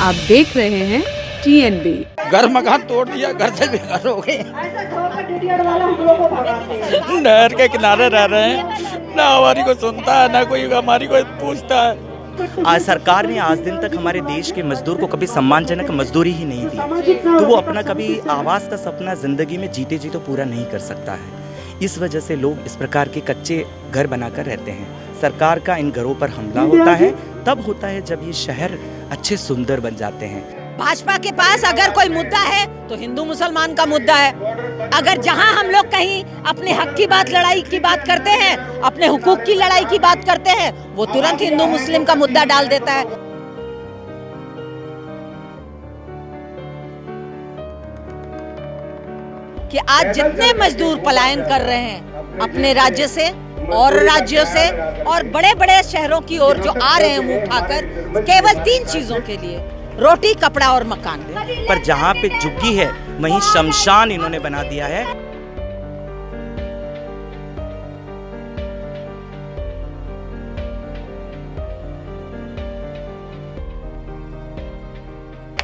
आप देख रहे हैं TNB। घर मकान तोड़ दिया, घर से बेघर हो गए। नहर के किनारे रह रहे हैं, ना हमारी कोई सुनता है, ना कोई हमारी कोई पूछता है। आज सरकार ने आज दिन तक हमारे देश के मजदूर को कभी सम्मानजनक मजदूरी ही नहीं दी, तो वो अपना कभी आवास का सपना जिंदगी में जीते जी तो पूरा नहीं कर सकता है। इस वजह से लोग इस प्रकार के कच्चे घर बनाकर रहते हैं। सरकार का इन घरों पर हमला होता है तब होता है जब ये शहर अच्छे सुंदर बन जाते हैं। भाजपा के पास अगर कोई मुद्दा है तो हिंदू मुसलमान का मुद्दा है। अगर जहां हम लोग कहीं अपने हक की बात, लड़ाई की बात करते हैं, अपने हुकूक की लड़ाई की बात करते हैं, वो तुरंत हिंदू मुस्लिम का मुद्दा डाल देता है। कि आज जितने मजदूर पलायन कर रहे हैं अपने राज्य से और राज्यों से और बड़े बड़े शहरों की ओर जो आ रहे हैं मुंह उठाकर, केवल 3 चीजों के लिए, रोटी, कपड़ा और मकान। पर जहाँ पे झुग्गी है वहीं शमशान इन्होंने बना दिया है।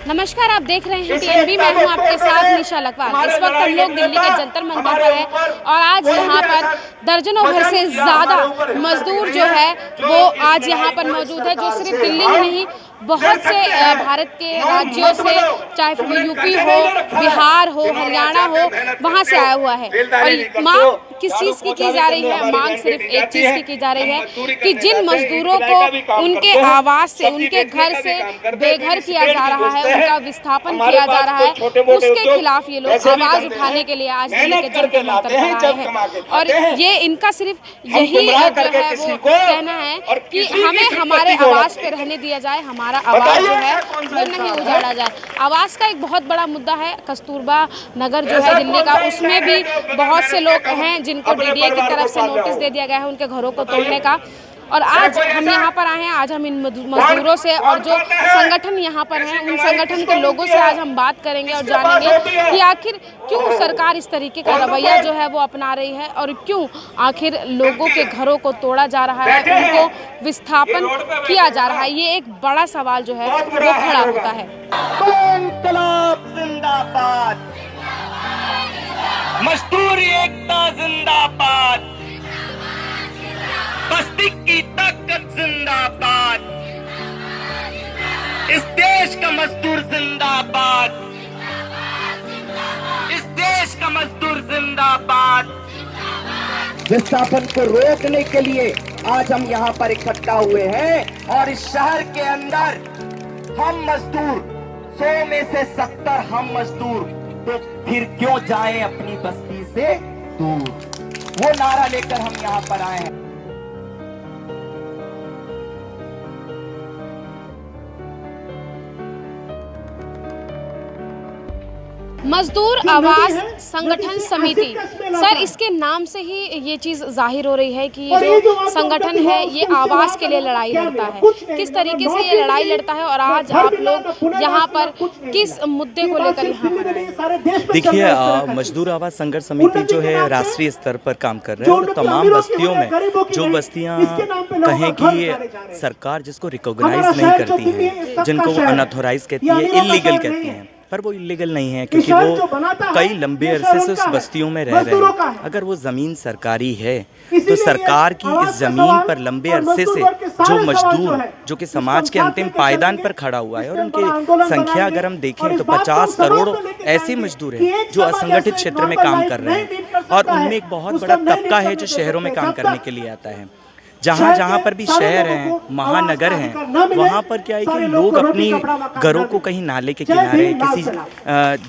नमस्कार, आप देख रहे हैं TNB। मैं हूं आपके साथ निशा लखवाल। इस वक्त हम लोग दिल्ली के जंतर मंतर पर हैं और आज यहाँ पर दर्जनों भर से ज़्यादा मजदूर जो है वो आज यहाँ पर मौजूद है, जो सिर्फ दिल्ली ही नहीं बहुत से भारत के राज्यों से, चाहे वो यूपी हो, बिहार हो, हरियाणा हो, वहाँ से आया हुआ है। और मांग किस चीज़ की जा रही है? मांग सिर्फ एक चीज़ की जा रही है कि जिन मजदूरों को उनके आवास से, उनके घर से बेघर किया जा रहा है, उनका विस्थापन किया जा रहा है, उसके खिलाफ ये लोग आवाज़ उठाने के लिए आज दिल्ली के जंतर मंतर पर आए हैं। और ये इनका सिर्फ यही जो है वो कहना है कि हमें हमारे आवास पे रहने दिया जाए, हमारा आवास जो है वो नहीं उजाड़ा जाए। आवास का एक बहुत बड़ा मुद्दा है। कस्तूरबा नगर जो है दिल्ली का, उसमें भी बहुत से लोग हैं जिनको DDA की तरफ से नोटिस दे दिया गया है उनके घरों को तोड़ने का। और आज हम यहाँ पर आए हैं, आज हम इन मजदूरों से और जो संगठन यहाँ पर हैं उन संगठन के लोगों से आज हम बात करेंगे और जानेंगे कि आखिर क्यों सरकार इस तरीके का रवैया जो है वो अपना रही है और क्यों आखिर लोगों के घरों को तोड़ा जा रहा है, उनको विस्थापन किया जा रहा है। ये एक बड़ा सवाल जो है वो खड़ा होता है। इनकलाब जिंदाबाद, मजदूरी एकता जिंदाबाद, बस्ती की ताकत जिंदाबाद, इस देश का मजदूर जिंदाबाद, इस देश का मजदूर जिंदाबाद। विस्थापन को रोकने के लिए आज हम यहाँ पर इकट्ठा हुए हैं और इस शहर के अंदर हम मजदूर 100 में से 70 हम मजदूर, तो फिर क्यों जाएं अपनी बस्ती से दूर, वो नारा लेकर हम यहाँ पर आए हैं। मजदूर आवास संगठन समिति, सर इसके नाम से ही ये चीज़ जाहिर हो रही है कि ये जो संगठन है ये आवास के लिए लड़ाई लड़ता है। किस तरीके से ये लड़ाई लड़ता है और आज आप लोग यहाँ पर किस मुद्दे को लेकर यहाँ पर आए? देखिए, मजदूर आवास संघर्ष समिति जो है राष्ट्रीय स्तर पर काम कर रहे हैं और तमाम बस्तियों में जो बस्तियाँ कहें कि सरकार जिसको रिकॉग्नाइज नहीं करती है, जिनको वो अनऑथोराइज कहती है, इलीगल कहती हैं, पर वो इलीगल नहीं है क्योंकि वो कई लंबे अरसे से उस बस्तियों में रह रहे हैं। अगर वो ज़मीन सरकारी है तो सरकार की इस ज़मीन पर लंबे अरसे से जो मजदूर, जो कि समाज के अंतिम पायदान पर खड़ा हुआ है, और उनकी संख्या अगर हम देखें तो 50 करोड़ ऐसे मजदूर हैं जो असंगठित क्षेत्र में काम कर रहे हैं और उनमें एक बहुत बड़ा तबका है जो शहरों में काम करने के लिए आता है। जहाँ जहाँ पर भी शहर हैं, महानगर हैं, वहाँ पर क्या है कि लोग अपनी घरों को कहीं नाले के किनारे, किसी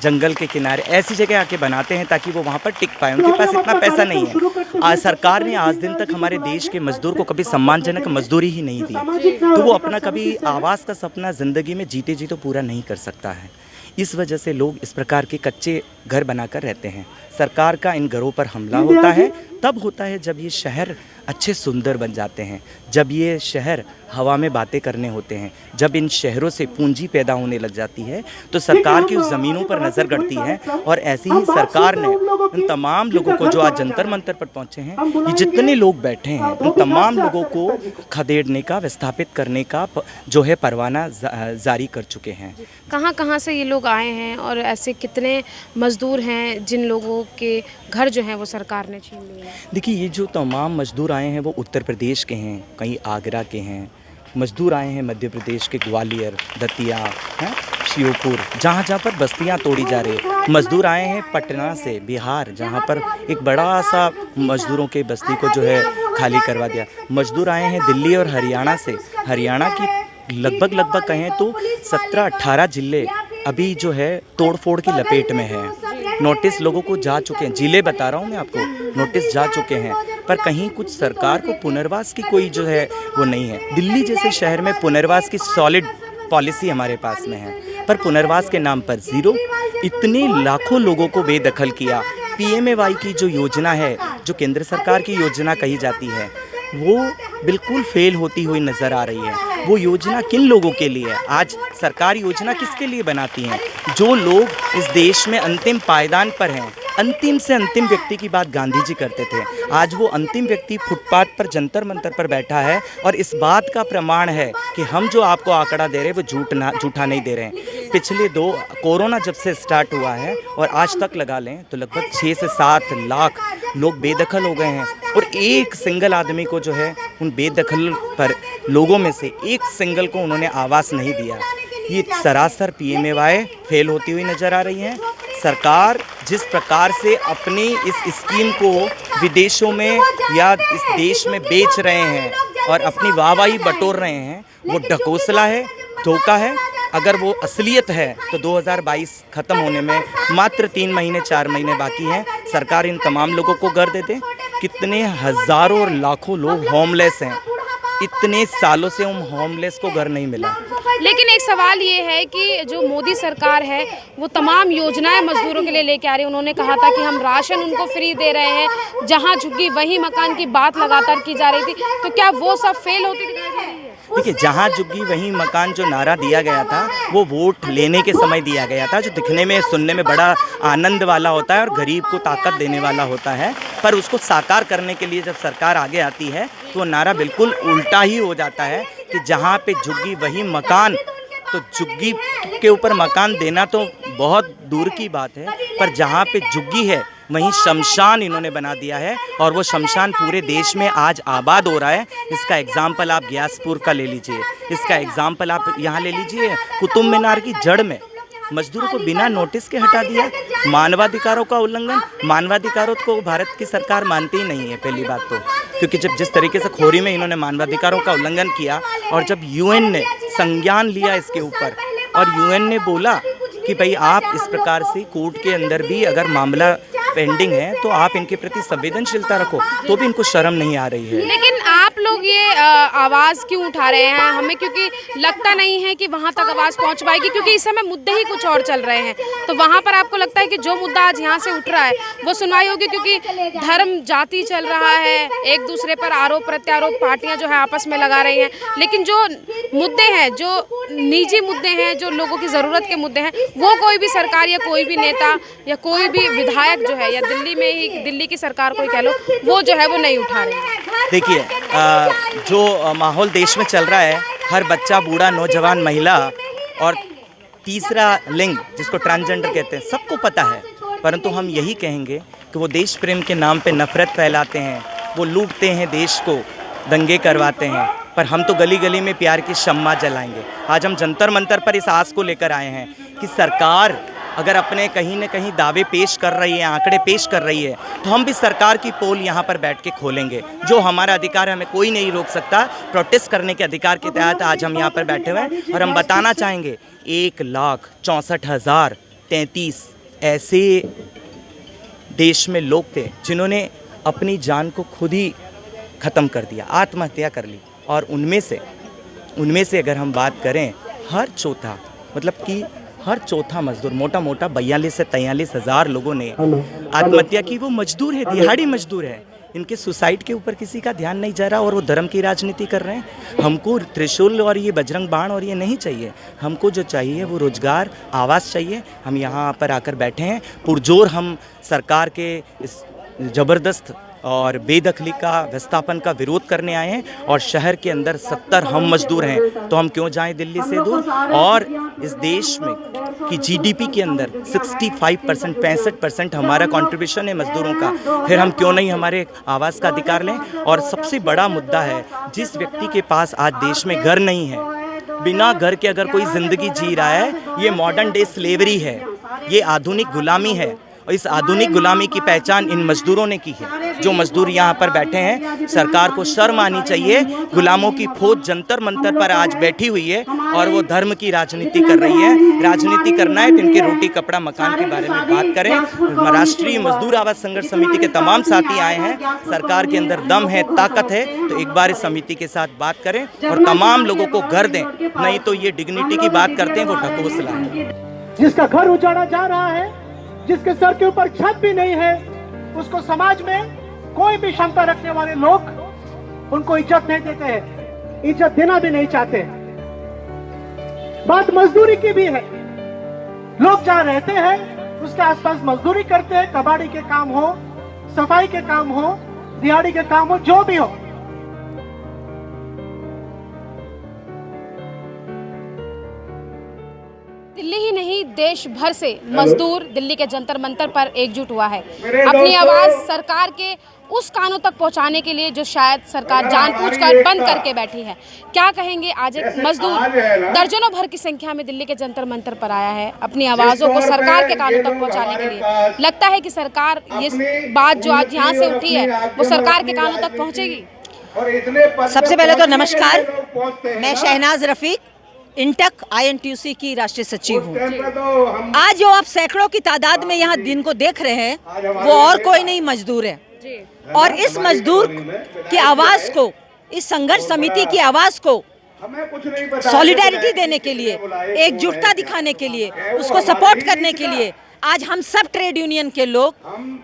जंगल के किनारे ऐसी जगह आके बनाते हैं ताकि वो वहाँ पर टिक पाए। उनके पास इतना पैसा नहीं है। आज सरकार ने आज दिन तक हमारे देश के मजदूर को कभी सम्मानजनक मजदूरी ही नहीं दी, तो वो अपना कभी आवास का सपना ज़िंदगी में जीते जी तो पूरा नहीं कर सकता है। इस वजह से लोग इस प्रकार के कच्चे घर बनाकर रहते हैं। सरकार का इन घरों पर हमला होता है तब होता है जब ये शहर अच्छे सुंदर बन जाते हैं, जब ये शहर हवा में बातें करने होते हैं। जब इन शहरों से पूंजी पैदा होने लग जाती है तो सरकार की उस ज़मीनों पर नज़र गड़ती है, और ऐसी ही सरकार ने उन तमाम लोगों को जो आज जंतर मंतर पर पहुंचे हैं, ये जितने लोग बैठे हैं, उन तमाम लोगों को खदेड़ने का, विस्थापित करने का जो है परवाना जारी कर चुके हैं। कहाँ कहाँ से ये लोग आए हैं और ऐसे कितने मजदूर हैं जिन लोगों के घर जो हैं वो सरकार ने छीन लिए हैं? देखिए, ये जो तमाम मजदूर आए हैं वो उत्तर प्रदेश के हैं, कहीं आगरा के हैं, मजदूर आए हैं मध्य प्रदेश के ग्वालियर, दतिया, हैं, श्योपुर, जहाँ जहाँ पर बस्तियाँ तोड़ी जा रही है। मजदूर आए हैं पटना से, बिहार, जहाँ पर एक बड़ा सा मजदूरों के बस्ती को जो है खाली करवा दिया। मजदूर आए हैं दिल्ली और हरियाणा से। हरियाणा की लगभग कहें तो 17-18 जिले अभी जो है तोड़फोड़ की लपेट में है। नोटिस लोगों को जा चुके हैं, जिले बता रहा हूँ मैं आपको, नोटिस जा चुके हैं, पर कहीं कुछ सरकार को पुनर्वास की कोई जो है वो नहीं है। दिल्ली जैसे शहर में पुनर्वास की सॉलिड पॉलिसी हमारे पास में है, पर पुनर्वास के नाम पर ज़ीरो। इतने लाखों लोगों को बेदखल किया। PMAY की जो योजना है, जो केंद्र सरकार की योजना कही जाती है, वो बिल्कुल फेल होती हुई नज़र आ रही है। वो योजना किन लोगों के लिए है? आज सरकार योजना किसके लिए बनाती हैं? जो लोग इस देश में अंतिम पायदान पर हैं। अंतिम से अंतिम व्यक्ति की बात गांधी जी करते थे। आज वो अंतिम व्यक्ति फुटपाथ पर, जंतर मंतर पर बैठा है, और इस बात का प्रमाण है कि हम जो आपको आंकड़ा दे रहे हैं वो झूठा नहीं दे रहे हैं। पिछले कोरोना जब से स्टार्ट हुआ है और आज तक लगा लें तो लगभग 6 से 7 लाख लोग बेदखल हो गए हैं, और एक सिंगल आदमी को जो है उन बेदखल पर लोगों में से एक सिंगल को उन्होंने आवाज़ नहीं दिया। ये सरासर PMAY फेल होती हुई नज़र आ रही है। सरकार जिस प्रकार से अपनी इस स्कीम को विदेशों में या इस देश में बेच रहे हैं और अपनी वाहवाही बटोर रहे हैं, वो ढकोसला है, धोखा है। अगर वो असलियत है तो 2022 ख़त्म होने में मात्र 3 महीने 4 महीने बाकी हैं। सरकार इन तमाम लोगों को घर दे दे। कितने हज़ारों और लाखों लोग होमलेस हैं, इतने सालों से उन होमलेस को घर नहीं मिला। लेकिन एक सवाल ये है कि जो मोदी सरकार है वो तमाम योजनाएं मजदूरों के लिए लेके आ रही है। उन्होंने कहा था कि हम राशन उनको फ्री दे रहे हैं, जहां झुग्गी वही मकान की बात लगातार की जा रही थी, तो क्या वो सब फेल होती दिखाई दे रही है? देखिए, जहाँ झुग्गी वहीं मकान जो नारा दिया गया था वो वोट लेने के समय दिया गया था, जो दिखने में सुनने में बड़ा आनंद वाला होता है और गरीब को ताकत देने वाला होता है, पर उसको साकार करने के लिए जब सरकार आगे आती है तो वो नारा बिल्कुल उल्टा ही हो जाता है कि जहाँ पे झुग्गी वहीं मकान। तो झुग्गी के ऊपर मकान देना तो बहुत दूर की बात है, पर जहाँ पे झुग्गी है वहीं शमशान इन्होंने बना दिया है, और वो शमशान पूरे देश में आज आबाद हो रहा है। इसका एग्जाम्पल आप ग्यासपुर का ले लीजिए, इसका एग्जाम्पल आप यहाँ ले लीजिए कुतुब मीनार की जड़ में मजदूरों को बिना नोटिस के हटा दिया। मानवाधिकारों का उल्लंघन। मानवाधिकारों को भारत की सरकार मानती ही नहीं है, पहली बात तो, क्योंकि जब जिस तरीके से खोरी में इन्होंने मानवाधिकारों का उल्लंघन किया, और जब UN ने संज्ञान लिया इसके ऊपर, और UN ने बोला कि भाई आप इस प्रकार से कोर्ट के अंदर भी अगर मामला पेंडिंग है तो आप इनके प्रति संवेदनशीलता रखो, तो भी इनको शर्म नहीं आ रही है। लेकिन आप लोग ये आवाज़ क्यों उठा रहे हैं? हमें क्योंकि लगता नहीं है कि वहाँ तक आवाज़ पहुँच पाएगी, क्योंकि इस समय मुद्दे ही कुछ और चल रहे हैं। तो वहाँ पर आपको लगता है कि जो मुद्दा आज यहाँ से उठ रहा है वो सुनवाई होगी, क्योंकि धर्म जाति चल रहा है, एक दूसरे पर आरोप प्रत्यारोप पार्टियाँ जो है आपस में लगा रही हैं। लेकिन जो मुद्दे हैं, जो निजी मुद्दे हैं, जो लोगों की ज़रूरत के मुद्दे हैं, वो कोई भी सरकार या कोई भी नेता या कोई भी विधायक जो है, या दिल्ली में ही दिल्ली की सरकार कोई कह लो, वो जो है वो नहीं उठा रही है। देखिए, जो माहौल देश में चल रहा है, हर बच्चा, बूढ़ा, नौजवान, महिला और तीसरा लिंग जिसको ट्रांसजेंडर कहते हैं, सबको पता है, परंतु हम यही कहेंगे कि वो देश प्रेम के नाम पे नफरत फैलाते हैं, वो लूटते हैं देश को, दंगे करवाते हैं, पर हम तो गली गली में प्यार की शम्मा जलाएंगे। आज हम जंतर मंतर पर इस आस को लेकर आए हैं कि सरकार अगर अपने कहीं न कहीं दावे पेश कर रही है, आंकड़े पेश कर रही है, तो हम भी सरकार की पोल यहाँ पर बैठ के खोलेंगे। जो हमारा अधिकार है, हमें कोई नहीं रोक सकता। प्रोटेस्ट करने के अधिकार के तहत आज हम यहाँ पर बैठे हुए हैं, और हम बताना चाहेंगे 1,64,033 ऐसे देश में लोग थे जिन्होंने अपनी जान को खुद ही ख़त्म कर दिया, आत्महत्या कर ली, और उनमें से अगर हम बात करें, हर चौथा, मतलब कि हर चौथा मजदूर, मोटा मोटा 42 से 43 हज़ार लोगों ने आत्महत्या की। वो मजदूर है, दिहाड़ी मजदूर है। इनके सुसाइड के ऊपर किसी का ध्यान नहीं जा रहा और वो धर्म की राजनीति कर रहे हैं। हमको त्रिशूल और ये बजरंग बाण और ये नहीं चाहिए, हमको जो चाहिए वो रोजगार, आवास चाहिए। हम यहाँ पर आकर बैठे हैं, पुरजोर हम सरकार के इस ज़बरदस्त और बेदखली का, विस्थापन का विरोध करने आए हैं। और शहर के अंदर 70 हम मजदूर हैं, तो हम क्यों जाएं दिल्ली से दूर। और इस देश में कि जीडीपी के अंदर 65%, 65% हमारा कंट्रीब्यूशन है मजदूरों का, फिर हम क्यों नहीं हमारे आवास का अधिकार लें। और सबसे बड़ा मुद्दा है, जिस व्यक्ति के पास आज देश में घर नहीं है, बिना घर के अगर कोई ज़िंदगी जी रहा है, ये मॉडर्न डे स्लेवरी है, ये आधुनिक गुलामी है। और इस आधुनिक गुलामी की पहचान इन मजदूरों ने की है। जो मजदूर यहाँ पर बैठे हैं, सरकार को शर्म आनी चाहिए। गुलामों की फौज जंतर मंतर पर आज बैठी हुई है और वो धर्म की राजनीति कर रही है। राजनीति करना है तो इनके रोटी कपड़ा मकान के बारे में बात करें। राष्ट्रीय मजदूर आवाज संघर्ष समिति के तमाम साथी आए हैं, सरकार के अंदर दम है, ताकत है, तो एक बार इस समिति के साथ बात करें और तमाम लोगों को घर दें, नहीं तो ये डिग्निटी की बात करते हैं वो ढकोसला है। जिसका घर उजाड़ा जा रहा है, जिसके सर के ऊपर छत भी नहीं है, उसको समाज में कोई भी क्षमता रखने वाले लोग उनको इज्जत नहीं देते हैं, इज्जत देना भी नहीं चाहते। बात मजदूरी की भी है, लोग जहाँ रहते हैं उसके आसपास मजदूरी करते हैं, कबाड़ी के काम हो, सफाई के काम हो, दिहाड़ी के काम हो, जो भी हो। दिल्ली ही नहीं, देश भर से मजदूर दिल्ली के जंतर मंतर पर एकजुट हुआ है, अपनी आवाज सरकार के उस कानों तक पहुंचाने के लिए जो शायद सरकार जानबूझकर बंद करके बैठी है। क्या कहेंगे, आज एक मजदूर दर्जनों भर की संख्या में दिल्ली के जंतर मंतर पर आया है अपनी आवाज़ों को सरकार के कानों तक पहुंचाने के लिए। लगता है कि सरकार ये बात जो आज यहाँ से उठी है वो सरकार के कानों तक पहुँचेगी। सबसे पहले तो नमस्कार, मैं शहनाज रफीक, इंटक INTUC की राष्ट्रीय सचिव हूँ। आज जो आप सैकड़ों की तादाद में यहाँ दिन को देख रहे हैं, वो और कोई नहीं, मजदूर है। और इस मजदूर की आवाज को, इस संघर्ष समिति की आवाज को सॉलिडेरिटी देने के लिए, एकजुटता दिखाने के लिए, उसको सपोर्ट करने के लिए आज हम सब ट्रेड यूनियन के लोग,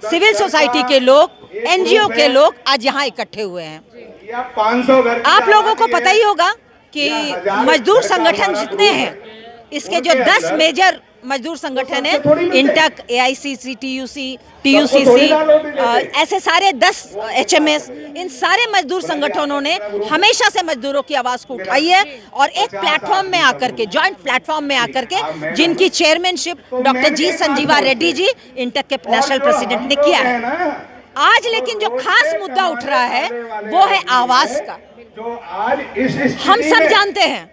सिविल सोसाइटी के लोग, NGO के लोग आज यहाँ इकट्ठे हुए हैं। आप लोगों को पता ही होगा कि मजदूर संगठन जितने हैं, इसके जो 10 मेजर मजदूर संगठन है, इंटक, AICC, TUC, ऐसे सारे 10 HMS, इन सारे मजदूर संगठनों ने हमेशा से मजदूरों की आवाज़ को उठाई है और एक प्लेटफॉर्म में आकर के, जॉइंट प्लेटफॉर्म में आकर के, जिनकी चेयरमैनशिप डॉक्टर जी संजीवा रेड्डी जी, इंटक के नेशनल प्रेसिडेंट ने किया है। आज लेकिन जो खास मुद्दा उठ रहा है वो है आवास का। हम सब जानते हैं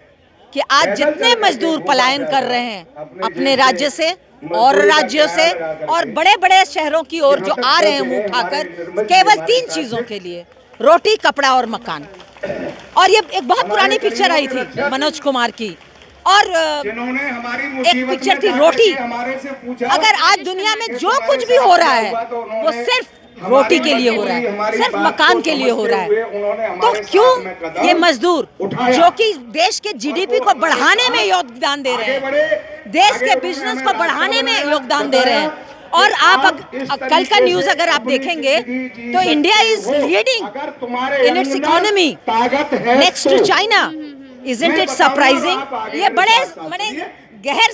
कि आज जितने मजदूर पलायन कर रहे हैं अपने राज्य से और राज्यों से और बड़े बड़े शहरों की ओर जो आ रहे हैं मुंह उठाकर, केवल 3 चीजों के लिए, रोटी, कपड़ा और मकान। और ये एक बहुत पुरानी पिक्चर आई थी मनोज कुमार की, और एक पिक्चर थी रोटी। अगर आज दुनिया में जो कुछ भी हो रहा है वो सिर्फ रोटी के लिए हो रहा है, सिर्फ मकान के लिए हो रहा है, तो क्यों ये मजदूर जो कि देश के GDP को बढ़ाने में योगदान दे रहे हैं, देश के बिजनेस को बढ़ाने में योगदान दे रहे हैं, और आप कल का न्यूज अगर आप देखेंगे तो India is leading in its economy next to China. Isn't it surprising? ये बड़े गहर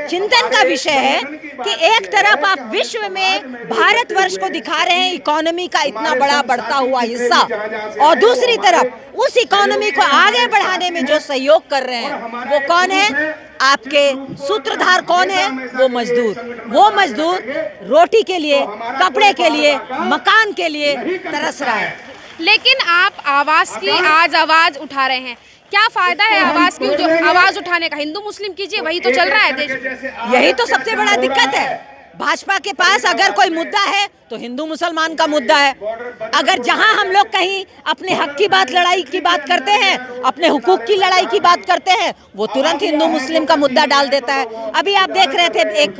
चिंतन का विषय है कि एक तरफ आप विश्व में भारतवर्ष को दिखा रहे हैं इकोनॉमी का इतना बड़ा बढ़ता हुआ हिस्सा, और दूसरी तरफ उस इकोनॉमी को आगे बढ़ाने में जो सहयोग कर रहे हैं वो कौन है? आपके सूत्रधार कौन है? वो मजदूर रोटी के लिए, कपड़े के लिए, मकान के लिए तरस रहा है। लेकिन आप आवाज की आज आवाज उठा रहे हैं, क्या फायदा है आवाज की, जो आवाज उठाने का? हिंदू मुस्लिम कीजिए, वही तो चल रहा है देश। यही तो सबसे बड़ा दिक्कत है। भाजपा के पास अगर कोई मुद्दा है तो हिंदू मुसलमान का मुद्दा है। अगर जहां हम लोग कहीं अपने हक की बात, लड़ाई की बात करते हैं, अपने हुकूक की लड़ाई की बात करते हैं, वो तुरंत हिंदू मुस्लिम का मुद्दा डाल देता है। अभी आप देख रहे थे, एक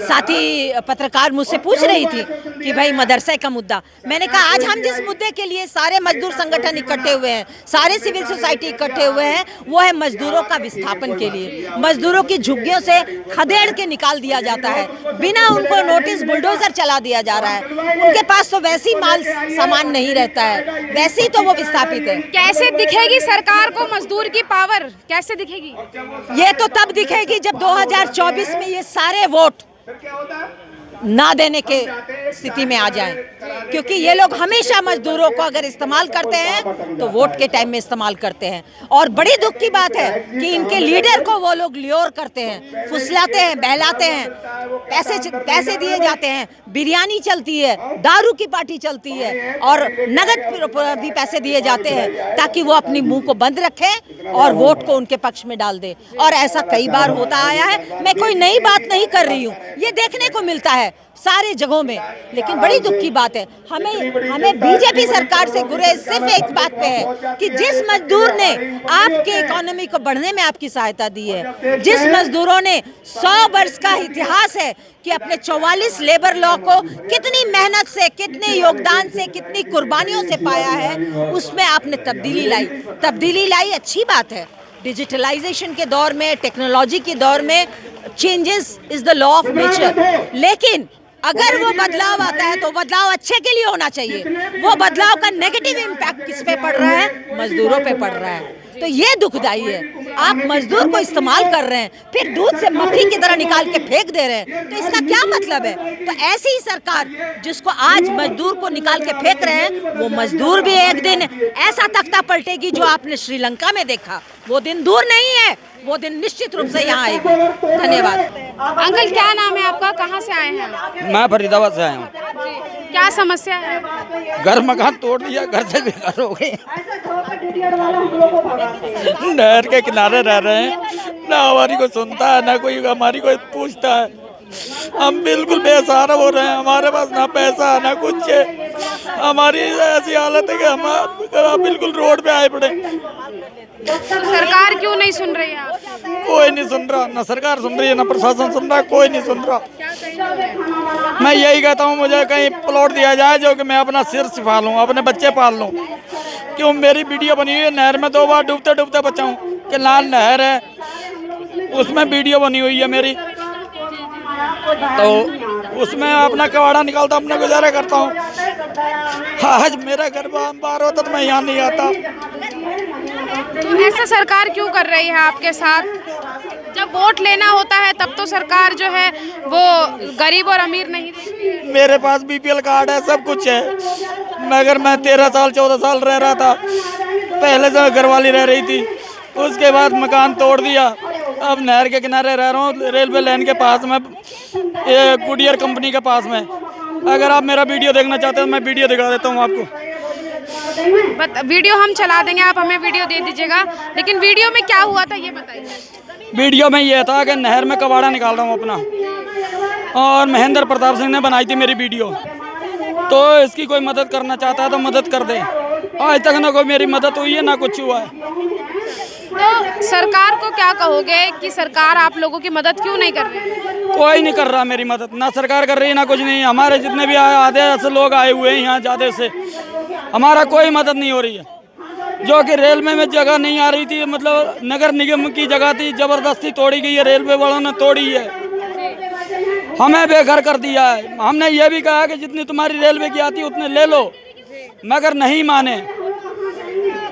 साथी पत्रकार मुझसे पूछ रही थी कि भाई मदरसे का मुद्दा। मैंने कहा आज हम जिस मुद्दे के लिए सारे मजदूर संगठन इकट्ठे हुए हैं, सारे सिविल सोसाइटी इकट्ठे हुए हैं, वो है मजदूरों का विस्थापन के लिए। मजदूरों की झुग्गियों से खदेड़ के निकाल दिया जाता है, बिना उनको नोटिस बुलडोजर चला दिया जा रहा है। उनके पास तो वैसे ही माल सामान नहीं रहता है, वैसे ही तो वो विस्थापित है। कैसे दिखेगी सरकार को मजदूर की पावर, कैसे दिखेगी? ये तो तब दिखेगी जब 2024 में ये सारे वोट ना देने के स्थिति में आ जाएं, क्योंकि ये लोग हमेशा मजदूरों को अगर इस्तेमाल करते हैं तो वोट के टाइम में इस्तेमाल करते हैं। और बड़ी दुख की बात है कि इनके लीडर को वो लोग ल्योर करते हैं, फुसलाते हैं, बहलाते हैं, पैसे दिए जाते हैं, बिरयानी चलती है, दारू की पार्टी चलती है और नगद भी पैसे दिए जाते हैं ताकि वो अपनी मुंह को बंद रखें और वोट को उनके पक्ष में डाल दे। और ऐसा कई बार होता आया है, मैं कोई नई बात नहीं कर रही हूँ, ये देखने को मिलता है सारे जगहों में। लेकिन बड़ी दुख की बात है, हमें बीजेपी सरकार से गुरेज सिर्फ एक बात पे है कि जिस मजदूर ने आपके इकोनॉमी को बढ़ने में आपकी सहायता दी है, जिस मजदूरों ने 100 वर्ष का इतिहास है कि अपने 44 लेबर लॉ को कितनी मेहनत से, कितने योगदान से, कितनी कुर्बानियों से पाया है, उसमें आपने तब्दीली लाई। अच्छी बात है, डिजिटलाइजेशन के दौर में, टेक्नोलॉजी के दौर में changes is the law of nature. लेकिन अगर वो बदलाव आता है तो बदलाव अच्छे के लिए होना चाहिए। वो बदलाव का नेगेटिव इम्पैक्ट किस पे पड़ रहा है? मजदूरों पे पड़ रहा है। तो ये दुखदाई है। आप मजदूर को इस्तेमाल कर रहे हैं, फिर दूध से मक्खी की तरह निकाल के फेंक दे रहे हैं, तो इसका क्या मतलब है? तो ऐसी ही सरकार जिसको आज मजदूर को निकाल के फेंक रहे हैं, वो मजदूर भी एक दिन ऐसा तख्ता पलटेगी जो आपने श्रीलंका में देखा। वो दिन दूर नहीं है, वो दिन निश्चित रूप से यहाँ आएगी। धन्यवाद। अंकल क्या नाम है आपका, कहाँ से आए हैं? मैं फरीदाबाद से आया हूँ। क्या समस्या है? घर मकान तोड़ दिया, घर से बेघर हो गए, नहर के किनारे रह रहे हैं, ना हमारी कोई सुनता है, ना कोई हमारी कोई पूछता है। हम बिल्कुल बेसहारा हो रहे हैं, हमारे पास ना पैसा है ना कुछ है। हमारी ऐसी हालत है कि हम बिल्कुल रोड पे आए पड़े। सरकार क्यों नहीं सुन रही है? कोई नहीं सुन रहा, ना सरकार सुन रही है, ना प्रशासन सुन रहा है, कोई नहीं सुन रहा। मैं यही कहता हूँ, मुझे कहीं प्लॉट दिया जाए जो कि मैं अपना सिर सिफा लूँ, अपने बच्चे पाल लूँ। क्यों मेरी वीडियो बनी हुई है, नहर में 2 बार डूबते डूबते बचा हूँ, कि लाल नहर है, उसमें वीडियो बनी हुई है मेरी, तो उसमें अपना कबाड़ा निकालता, अपना गुजारा करता हूँ। आज मेरा घर बार होता तो मैं यहाँ नहीं आता। तो ऐसा सरकार क्यों कर रही है आपके साथ? जब वोट लेना होता है तब तो सरकार जो है वो गरीब और अमीर नहीं देखती है। मेरे पास BPL कार्ड है, सब कुछ है, मगर मैं 13 साल 14 साल रह रहा था। पहले से घरवाली रह रही थी, उसके बाद मकान तोड़ दिया। अब नहर के किनारे रह रहा हूँ, रेलवे लाइन के पास में, ये गुडियर कंपनी के पास में। अगर आप मेरा वीडियो देखना चाहते हैं तो मैं वीडियो दिखा देता हूँ आपको। वीडियो हम चला देंगे, आप हमें वीडियो दे दीजिएगा। लेकिन वीडियो में क्या हुआ था ये बताइए। वीडियो में ये था कि नहर में कबाड़ा निकाल रहा हूँ अपना, और महेंद्र प्रताप सिंह ने बनाई थी मेरी वीडियो। तो इसकी कोई मदद करना चाहता है तो मदद कर दे। आज तक ना कोई मेरी मदद हुई है, ना कुछ हुआ है। तो सरकार को क्या कहोगे कि सरकार आप लोगों की मदद क्यों नहीं कर रही है? कोई नहीं कर रहा मेरी मदद, ना सरकार कर रही है ना कुछ नहीं। हमारे जितने भी आधे ऐसे लोग आए हुए हैं यहाँ ज़्यादा से, हमारा कोई मदद नहीं हो रही है। जो कि रेलवे में जगह नहीं आ रही थी, मतलब नगर निगम की जगह थी, जबरदस्ती तोड़ी गई है, रेलवे वालों ने तोड़ी है, हमें बेघर कर दिया है। हमने ये भी कहा कि जितनी तुम्हारी रेलवे की आती है उतने ले लो, मगर नहीं माने।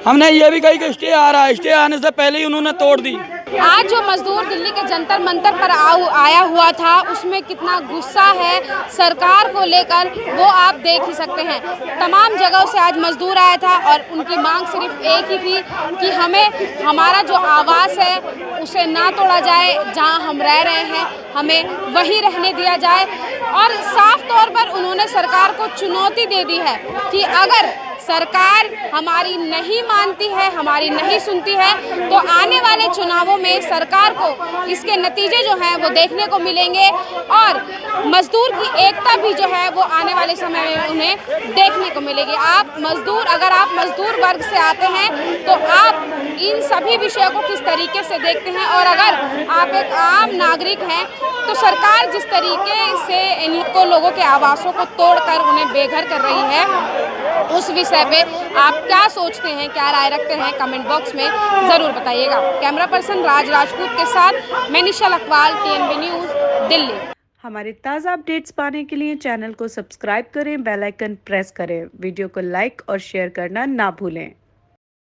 हमने ये भी कही कि स्टे आ रहा है, स्टे आने से पहले ही उन्होंने तोड़ दी। आज जो मजदूर दिल्ली के जंतर मंतर पर आया हुआ था, उसमें कितना गुस्सा है सरकार को लेकर वो आप देख ही सकते हैं। तमाम जगहों से आज मजदूर आया था और उनकी मांग सिर्फ एक ही थी कि हमें हमारा जो आवास है उसे ना तोड़ा जाए, जहां हम रह रहे हैं हमें वहीं रहने दिया जाए। और साफ तौर पर उन्होंने सरकार को चुनौती दे दी है कि अगर सरकार हमारी नहीं मानती है, हमारी नहीं सुनती है, तो आने वाले चुनावों में सरकार को इसके नतीजे जो हैं वो देखने को मिलेंगे और मजदूर की एकता भी जो है वो आने वाले समय में उन्हें देखने को मिलेगी। आप मजदूर, अगर आप मजदूर वर्ग से आते हैं तो आप इन सभी विषयों को किस तरीके से देखते हैं, और अगर आप एक आम नागरिक हैं तो सरकार जिस तरीके से इनको लोगों के आवासों को तोड़कर उन्हें बेघर कर रही है, उस विषय पे आप क्या सोचते हैं, क्या राय रखते हैं, कमेंट बॉक्स में ज़रूर बताइएगा। कैमरा पर्सन राज राजपूत के साथ मैं निशा लखवाल, TNB न्यूज़, दिल्ली। हमारे ताज़ा अपडेट्स पाने के लिए चैनल को सब्सक्राइब करें, बेल आइकन प्रेस करें, वीडियो को लाइक और शेयर करना ना भूलें।